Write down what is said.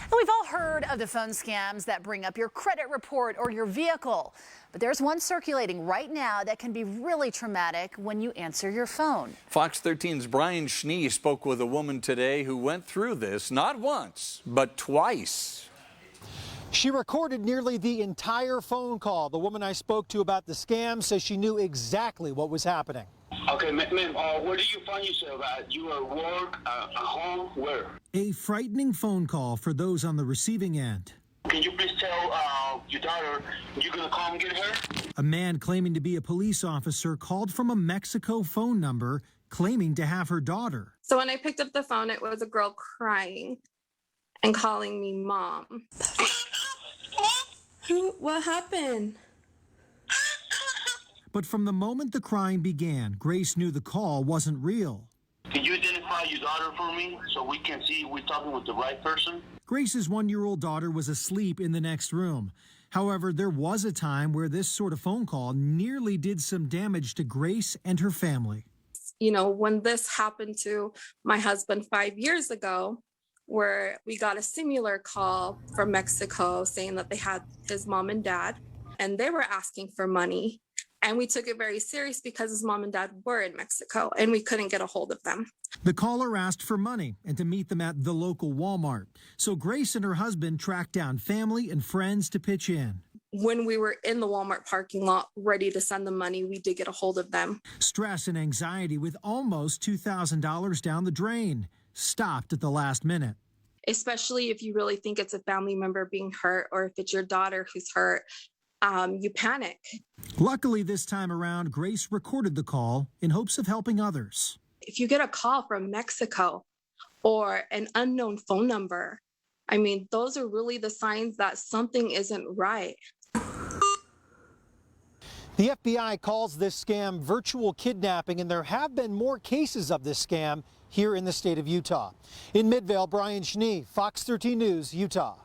And we've all heard of the phone scams that bring up your credit report or your vehicle. But there's one circulating right now that can be really traumatic when you answer your phone. Fox 13's Brian Schnee spoke with a woman today who went through this not once, but twice. She recorded nearly the entire phone call. The woman I spoke to about the scam says she knew exactly what was happening. Okay, ma'am, where do you find yourself at? You at work, at home, where? A frightening phone call for those on the receiving end. Can you please tell your daughter you're going to come get her? A man claiming to be a police officer called from a Mexico phone number claiming to have her daughter. So when I picked up the phone, it was a girl crying and calling me mom. What happened? But from the moment the crying began, Grace knew the call wasn't real. Can you identify your daughter for me so we can see we're talking with the right person? Grace's one-year-old daughter was asleep in the next room. However, there was a time where this sort of phone call nearly did some damage to Grace and her family. You know, when this happened to my husband 5 years ago, where we got a similar call from Mexico saying that they had his mom and dad, and they were asking for money. And we took it very serious because his mom and dad were in Mexico and we couldn't get a hold of them. The caller asked for money and to meet them at the local Walmart. So Grace and her husband tracked down family and friends to pitch in. When we were in the Walmart parking lot ready to send them money, we did get a hold of them. Stress and anxiety with almost $2,000 down the drain. Stopped at the last minute. Especially if you really think it's a family member being hurt or if it's your daughter who's hurt. You panic. Luckily, this time around, Grace recorded the call in hopes of helping others. If you get a call from Mexico or an unknown phone number, I mean, those are really the signs that something isn't right. The FBI calls this scam virtual kidnapping, and there have been more cases of this scam here in the state of Utah. In Midvale, Brian Schnee, Fox 13 News, Utah.